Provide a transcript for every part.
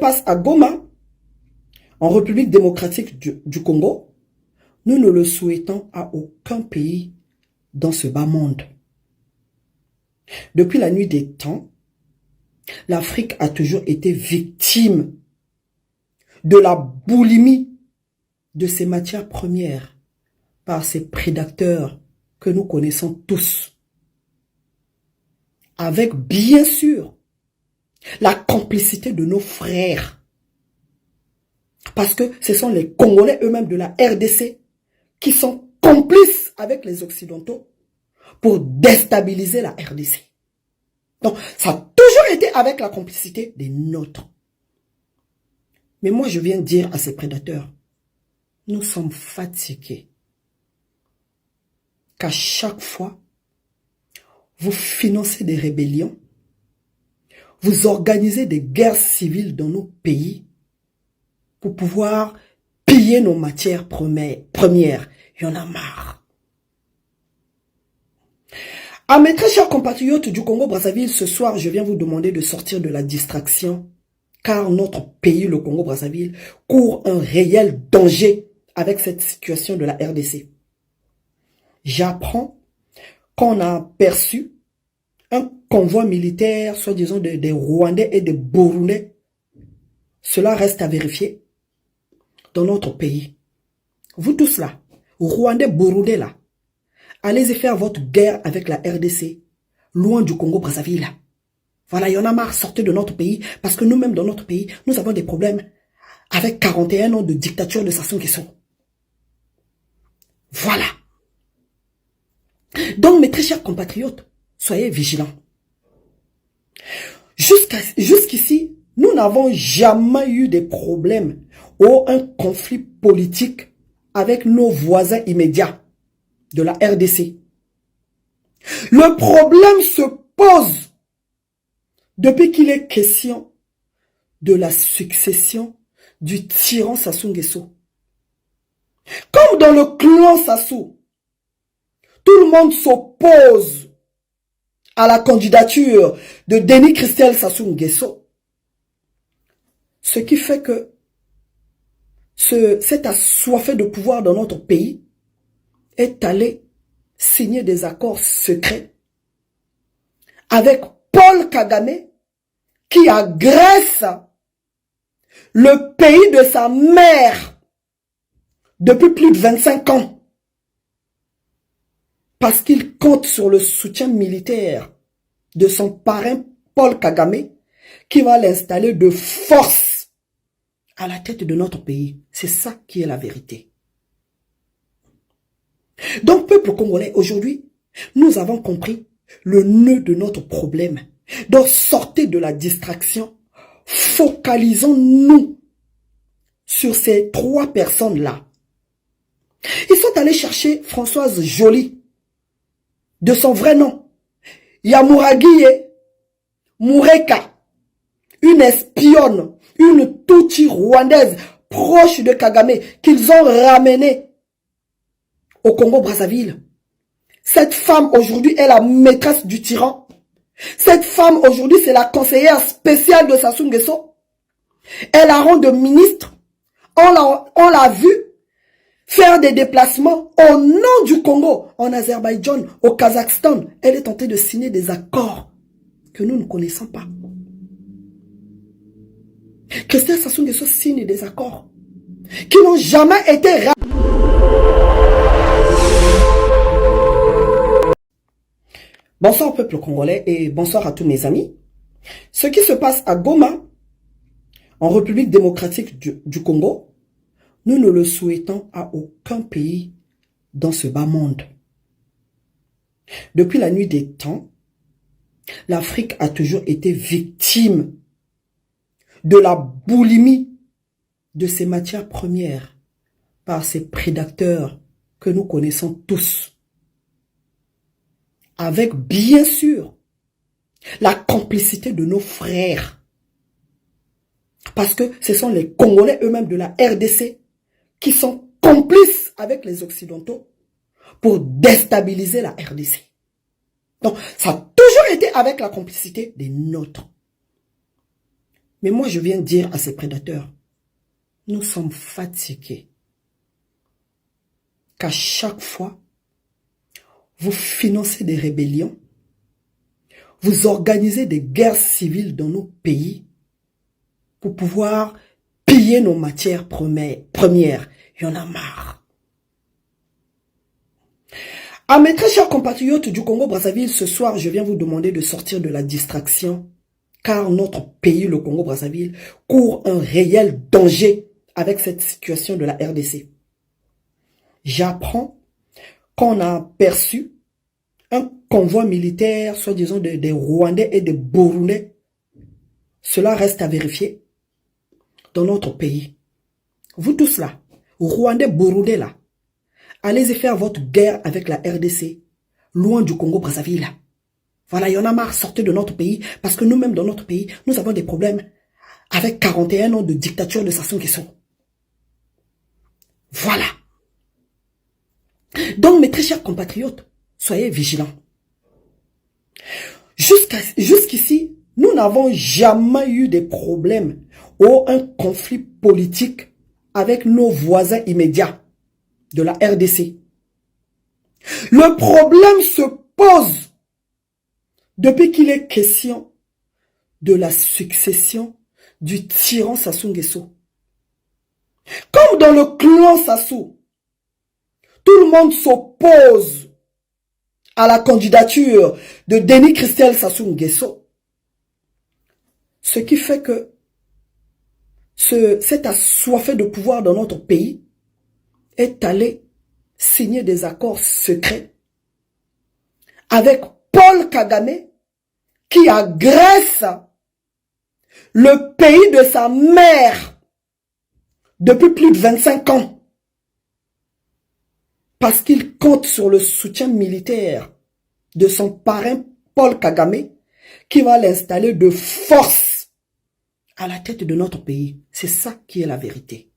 passe à Goma, en République démocratique du Congo, nous ne le souhaitons à aucun pays dans ce bas monde. Depuis la nuit des temps, l'Afrique a toujours été victime de la boulimie de ses matières premières par ces prédateurs que nous connaissons tous. Avec bien sûr la complicité de nos frères. Parce que ce sont les Congolais eux-mêmes de la RDC qui sont complices avec les Occidentaux pour déstabiliser la RDC. Donc, ça a toujours été avec la complicité des nôtres. Mais moi, je viens dire à ces prédateurs, nous sommes fatigués. Qu'à chaque fois, vous financez des rébellions, vous organisez des guerres civiles dans nos pays pour pouvoir piller nos matières premières. Il y en a marre. À mes très chers compatriotes du Congo-Brazzaville, ce soir, je viens vous demander de sortir de la distraction, car notre pays, le Congo-Brazzaville, court un réel danger avec cette situation de la RDC. J'apprends qu'on a aperçu un convoi militaire, soi-disant des Rwandais et des Burundais. Cela reste à vérifier dans notre pays. Vous tous là, Rwandais, Burundais là, allez-y faire votre guerre avec la RDC, loin du Congo-Brazzaville. Voilà, il y en a marre, sortez de notre pays, parce que nous-mêmes dans notre pays, nous avons des problèmes avec 41 ans de dictature de Sassou Nguesso. Voilà. Donc, mes très chers compatriotes, soyez vigilants. Jusqu'ici, nous n'avons jamais eu des problèmes ou un conflit politique avec nos voisins immédiats de la RDC. Le problème se pose depuis qu'il est question de la succession du tyran Sassou Nguesso. Comme dans le clan Sassou, tout le monde s'oppose à la candidature de Denis Christel Sassou Nguesso. Ce qui fait que cet assoiffé de pouvoir dans notre pays est allé signer des accords secrets avec Paul Kagame qui agresse le pays de sa mère depuis plus de 25 ans. Parce qu'il compte sur le soutien militaire de son parrain Paul Kagame qui va l'installer de force à la tête de notre pays. C'est ça qui est la vérité. Donc, peuple congolais, aujourd'hui, nous avons compris le nœud de notre problème. Donc, sortez de la distraction. Focalisons-nous sur ces trois personnes-là. Ils sont allés chercher Françoise Joly, de son vrai nom, Yamuragiye Mureka, une espionne, une Tutsi rwandaise proche de Kagame, qu'ils ont ramenée au Congo-Brazzaville. Cette femme aujourd'hui est la maîtresse du tyran. Cette femme aujourd'hui c'est la conseillère spéciale de Sassou Nguesso. Elle la rend de ministre. On l'a vu faire des déplacements au nom du Congo, en Azerbaïdjan, au Kazakhstan. Elle est tentée de signer des accords que nous ne connaissons pas. Christel Sassou Nguesso signe des accords qui n'ont jamais été... Bonsoir au peuple congolais et bonsoir à tous mes amis. Ce qui se passe à Goma, en République démocratique du Congo, nous ne le souhaitons à aucun pays dans ce bas monde. Depuis la nuit des temps, l'Afrique a toujours été victime de la boulimie de ses matières premières par ces prédateurs que nous connaissons tous. Avec bien sûr la complicité de nos frères. Parce que ce sont les Congolais eux-mêmes de la RDC qui sont complices avec les Occidentaux pour déstabiliser la RDC. Donc, ça a toujours été avec la complicité des nôtres. Mais moi, je viens dire à ces prédateurs, nous sommes fatigués qu'à chaque fois, vous financez des rébellions, vous organisez des guerres civiles dans nos pays pour pouvoir piller nos matières premières. Il y en a marre. À mes très chers compatriotes du Congo-Brazzaville, ce soir, je viens vous demander de sortir de la distraction, car notre pays, le Congo-Brazzaville, court un réel danger avec cette situation de la RDC. J'apprends qu'on a aperçu un convoi militaire, soi-disant des Rwandais et des Burundais. Cela reste à vérifier dans notre pays. Vous tous là, Rwandais, Burundais là, allez-y faire votre guerre avec la RDC, loin du Congo-Brazzaville. Voilà, il y en a marre, sortez de notre pays, parce que nous-mêmes dans notre pays, nous avons des problèmes avec 41 ans de dictature de Sassou Nguesso. Voilà. Donc, mes très chers compatriotes, soyez vigilants. Jusqu'ici, nous n'avons jamais eu des problèmes ou un conflit politique avec nos voisins immédiats de la RDC. Le problème se pose depuis qu'il est question de la succession du tyran Sassou Nguesso. Comme dans le clan Sassou, tout le monde s'oppose à la candidature de Denis Christel Sassou Nguesso. Ce qui fait que cet assoiffé de pouvoir dans notre pays est allé signer des accords secrets avec Paul Kagame qui agresse le pays de sa mère depuis plus de 25 ans. Parce qu'il compte sur le soutien militaire de son parrain Paul Kagame qui va l'installer de force à la tête de notre pays. C'est ça qui est la vérité.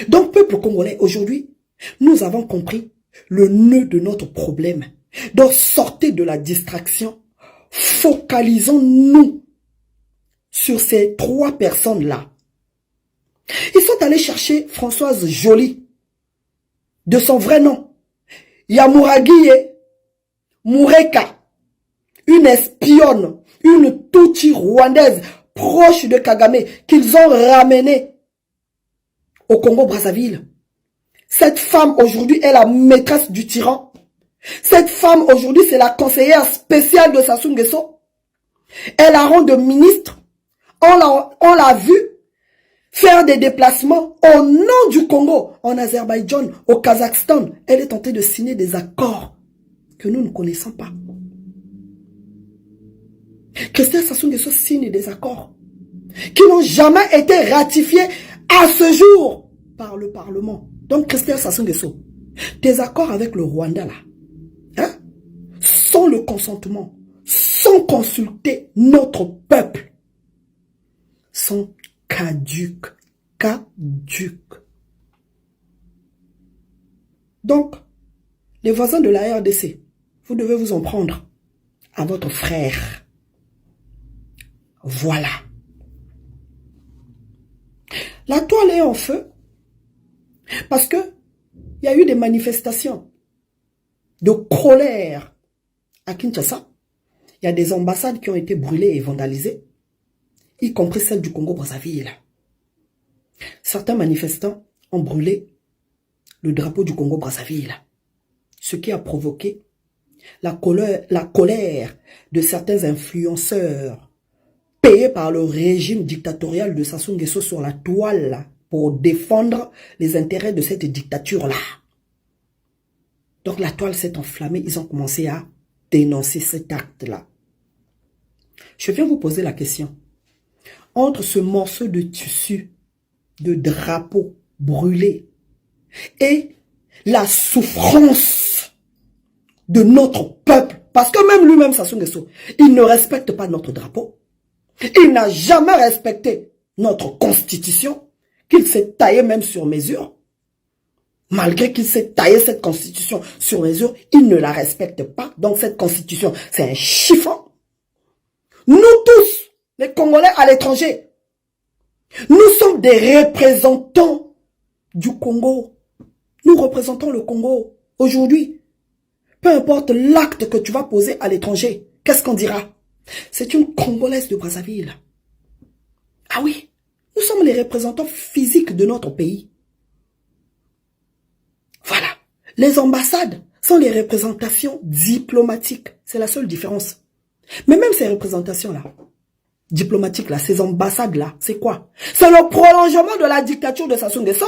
Donc, peuple congolais, aujourd'hui, nous avons compris le nœud de notre problème. Donc, sortez de la distraction. Focalisons-nous sur ces 3 personnes-là. Ils sont allés chercher Françoise Joly, de son vrai nom, Yamuragiye Mureka, une espionne, une Tutsi rwandaise proche de Kagame, qu'ils ont ramenée au Congo-Brazzaville. Cette femme aujourd'hui est la maîtresse du tyran. Cette femme aujourd'hui c'est la conseillère spéciale de Sassou Nguesso. Elle a rang de ministre. On l'a vu faire des déplacements au nom du Congo, en Azerbaïdjan, au Kazakhstan. Elle est tentée de signer des accords que nous ne connaissons pas. Christel Sassou Nguesso signe des accords qui n'ont jamais été ratifiés à ce jour par le Parlement. Donc Christel Sassou Nguesso, tes accords avec le Rwanda là, hein, sans le consentement, sans consulter notre peuple, sont caduques. Donc, les voisins de la RDC, vous devez vous en prendre à votre frère. Voilà. La toile est en feu parce que il y a eu des manifestations de colère à Kinshasa. Il y a des ambassades qui ont été brûlées et vandalisées, y compris celle du Congo-Brazzaville. Certains manifestants ont brûlé le drapeau du Congo-Brazzaville, ce qui a provoqué la colère de certains influenceurs payés par le régime dictatorial de Sassou Nguesso sur la toile pour défendre les intérêts de cette dictature-là. Donc la toile s'est enflammée, ils ont commencé à dénoncer cet acte-là. Je viens vous poser la question. Entre ce morceau de tissu, de drapeau brûlé et la souffrance de notre peuple, parce que même lui-même, Sassou Nguesso, il ne respecte pas notre drapeau, il n'a jamais respecté notre constitution, qu'il s'est taillé même sur mesure. Malgré qu'il s'est taillé cette constitution sur mesure, il ne la respecte pas. Donc cette constitution, c'est un chiffon. Nous tous, les Congolais à l'étranger. Nous sommes des représentants du Congo. Nous représentons le Congo aujourd'hui. Peu importe l'acte que tu vas poser à l'étranger, qu'est-ce qu'on dira? C'est une Congolaise de Brazzaville. Ah oui, nous sommes les représentants physiques de notre pays. Voilà. Les ambassades sont les représentations diplomatiques. C'est la seule différence. Mais même ces représentations-là, diplomatiques-là, ces ambassades-là, c'est quoi? C'est le prolongement de la dictature de Sassou Nguesso.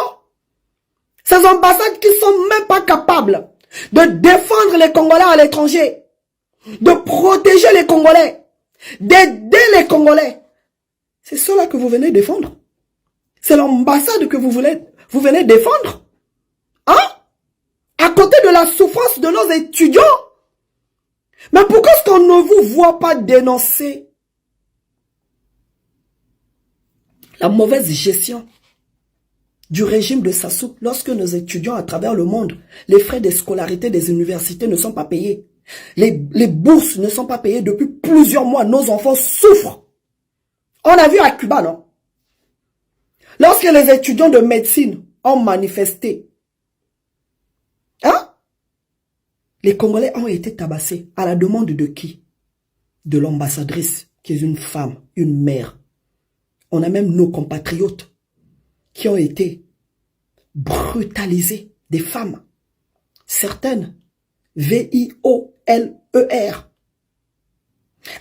Ces ambassades qui sont même pas capables de défendre les Congolais à l'étranger, de protéger les Congolais, d'aider les Congolais. C'est cela que vous venez défendre. C'est l'ambassade que vous venez défendre. Hein? À côté de la souffrance de nos étudiants. Mais pourquoi est-ce qu'on ne vous voit pas dénoncer la mauvaise gestion du régime de Sassou lorsque nos étudiants à travers le monde, les frais de scolarité des universités ne sont pas payés. Les bourses ne sont pas payées depuis plusieurs mois. Nos enfants souffrent. On a vu à Cuba, non? Lorsque les étudiants de médecine ont manifesté, hein? Les Congolais ont été tabassés. À la demande de qui? De l'ambassadrice, qui est une femme, une mère. On a même nos compatriotes qui ont été brutalisés, des femmes. Certaines, V-I-O-L-E-R.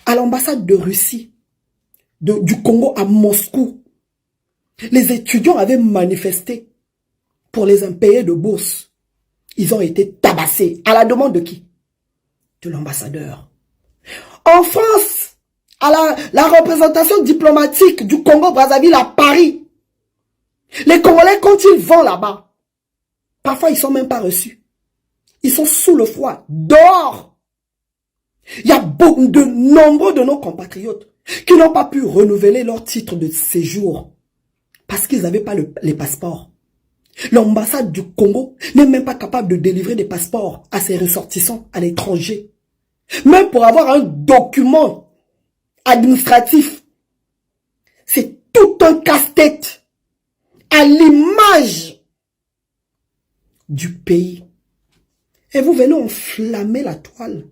À l'ambassade de Russie, du Congo à Moscou, les étudiants avaient manifesté pour les impayés de bourse. Ils ont été tabassés. À la demande de qui? De l'ambassadeur. En France, à la représentation diplomatique du Congo-Brazzaville à Paris, les Congolais, quand ils vont là-bas, parfois ils ne sont même pas reçus. Ils sont sous le froid, dehors. Il y a de nombreux de nos compatriotes qui n'ont pas pu renouveler leur titre de séjour parce qu'ils n'avaient pas les passeports. L'ambassade du Congo n'est même pas capable de délivrer des passeports à ses ressortissants à l'étranger. Même pour avoir un document administratif, c'est tout un casse-tête à l'image du pays. Et vous venez enflammer la toile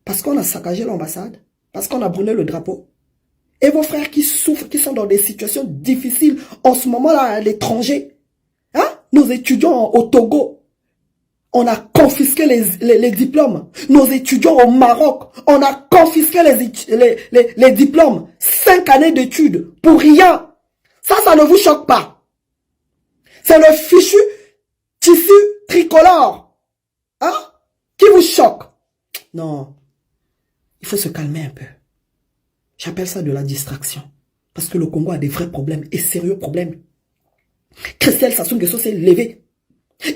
parce qu'on a saccagé l'ambassade, parce qu'on a brûlé le drapeau. Et vos frères qui souffrent, qui sont dans des situations difficiles en ce moment-là à l'étranger. Hein? Nos étudiants au Togo, on a confisqué les diplômes. Nos étudiants au Maroc, on a confisqué les diplômes. 5 années d'études pour rien. Ça ne vous choque pas. C'est le fichu tissu tricolore, hein, qui vous choque. Non, il faut se calmer un peu. J'appelle ça de la distraction. Parce que le Congo a des vrais problèmes et sérieux problèmes. Christelle Sassou Nguesso s'est levé.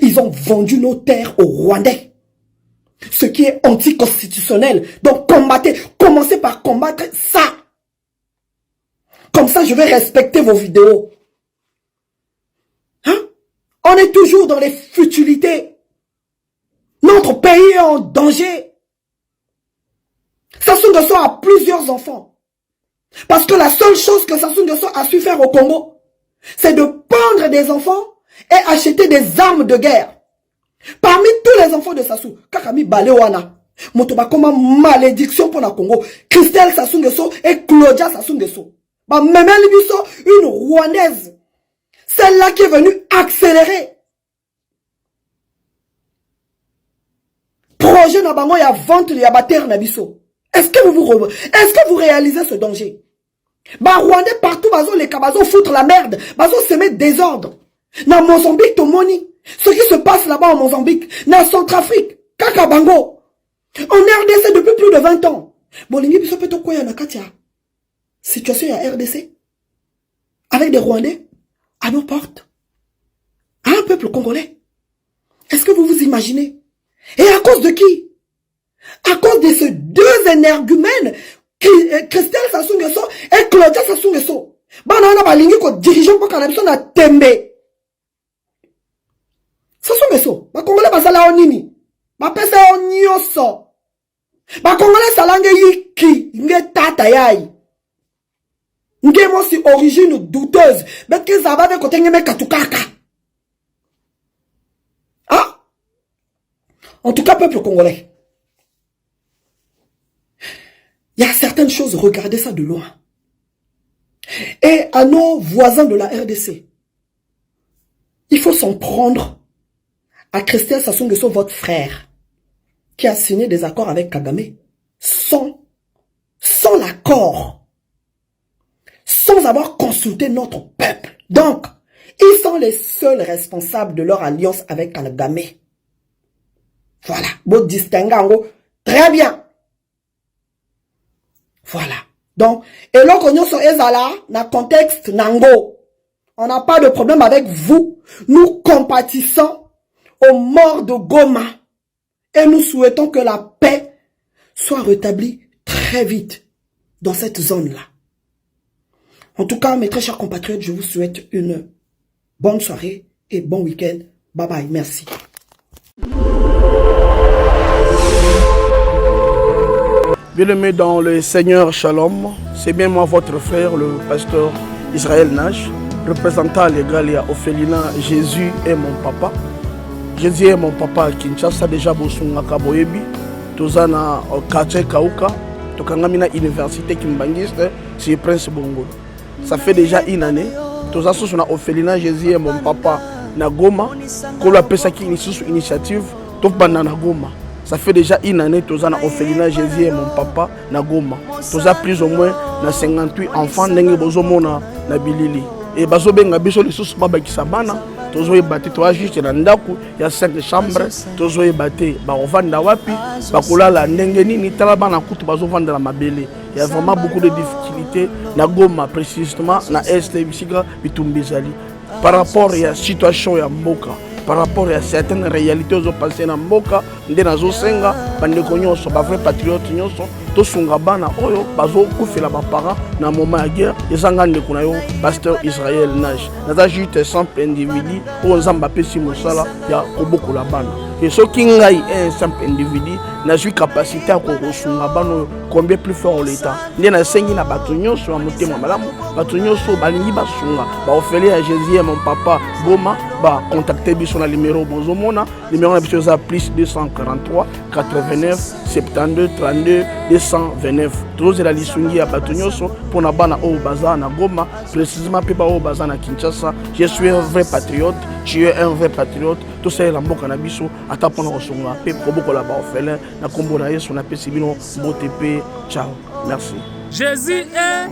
Ils ont vendu nos terres aux Rwandais. Ce qui est anticonstitutionnel. Donc commencez par combattre ça. Comme ça, je vais respecter vos vidéos. Hein? On est toujours dans les futilités. Notre pays est en danger. Sassou Nguesso a plusieurs enfants. Parce que la seule chose que Sassou Nguesso a su faire au Congo, c'est de pendre des enfants et acheter des armes de guerre. Parmi tous les enfants de Sassou, Kakami Balewana, Motoba comme malédiction pour le Congo, Christelle Sassou Nguesso et Claudia Sassou Nguesso. Même une Rwandaise, celle-là qui est venue accélérer. Projet Nabango ya vente ya bater Nabiso. Est-ce que vous réalisez ce danger? Rwandais partout, les bazo foutre la merde, bazo semer désordre. Dans Mozambique, Tomoni, ce qui se passe là-bas en Mozambique, dans Centrafrique, Kakabango, en RDC depuis plus de 20 ans. Bolingi biso peto koya na katia. Situation à RDC, avec des Rwandais à nos portes, à un peuple congolais. Est-ce que vous vous imaginez? Et à cause de qui? À cause de ces deux énergumènes, Christelle Sassou Nguesso et Claudia Sassou Nguesso. Banana balingi ko dirigeant pour Canabison na tembe. Sassou Nguesso, ba Congolais basala onini. Ba pesa onyoso. Ba Congolais salange yiki, nge tata yai. Ngemo si origine douteuse. Mais qu'ils avaient côté ngeme katukaka. Ah? En tout cas, peuple congolais. Il y a certaines choses, regardez ça de loin. Et à nos voisins de la RDC, il faut s'en prendre à Christian Sassou Nguesso, votre frère, qui a signé des accords avec Kagame, sans l'accord, sans avoir consulté notre peuple. Donc, ils sont les seuls responsables de leur alliance avec Kagame. Voilà, vous distinguez, très bien. Voilà. Donc, et là, qu'on est ezala, dans le contexte nango, on n'a pas de problème avec vous. Nous compatissons aux morts de Goma. Et nous souhaitons que la paix soit rétablie très vite dans cette zone-là. En tout cas, mes très chers compatriotes, je vous souhaite une bonne soirée et bon week-end. Bye bye, merci. Bien-aimés dans le Seigneur Shalom, c'est bien moi votre frère, le pasteur Israël Nash, représentant légal et Ophelina. Jésus est mon papa. Jésus est mon papa à Kinshasa, déjà Bosunga Kaboyebi, Tozana Kache Kauka, Tokangamina Université Kimbangiste, c'est Prince Bongo. Ça fait déjà une année. Toza Sosuna Ophelina, Jésus est mon papa na Goma, qu'on appelle ça qui initiative, Topana na Goma. Ça fait déjà une année que Tozana Ophelina, Jésus est mon papa na Goma. Toza plus ou moins na 58 enfants n'engue bozomona na bilili. Et bazobenga biso les sous baba kisabana. Tozo ebate toa juste na ndaku ya 5 chambres. Tozo ebate ba ovanda wapi, bakolala ndenge nini tala bana kutu bazovanda la mabele. Il y a vraiment beaucoup de difficultés na Goma précisément na est bisika bitumbizali. Par rapport à la situation ya mboka. Par rapport à certaines réalités aux passées dans Mboka, ndé nazo senga bandeko nyonso ba vrai patriote nyonso to sunga bana oyo bazo kufela ba parents na moment ya guerre ezanga ndeko na yo pasteur Israël Nash. Naza juste simple individu o nzamba pesi mosala ya kobokola bana. Et ce qui ngai un simple individu n'a eu capacité à kosunga bana combien plus fort l'état. Ndé na sengi na bato nyonso ya motema malamu, bato nyonso balingi basunga ba ofele à Jésus mon papa Goma ba contacter biso na numéro bozomona numéro na biso za plus 243 89 72 32 229 toujours la lisungi ya bato nyonso pour na bana o baza na Goma précisément pe ba o baza na Kinshasa. Je suis un vrai patriote, tu es un vrai patriote, tout ça la mboka na biso ata pona kosunga pe koboko la ba ofele na kombo na Yesu na pesi bino mbote pe ciao merci. Jésus est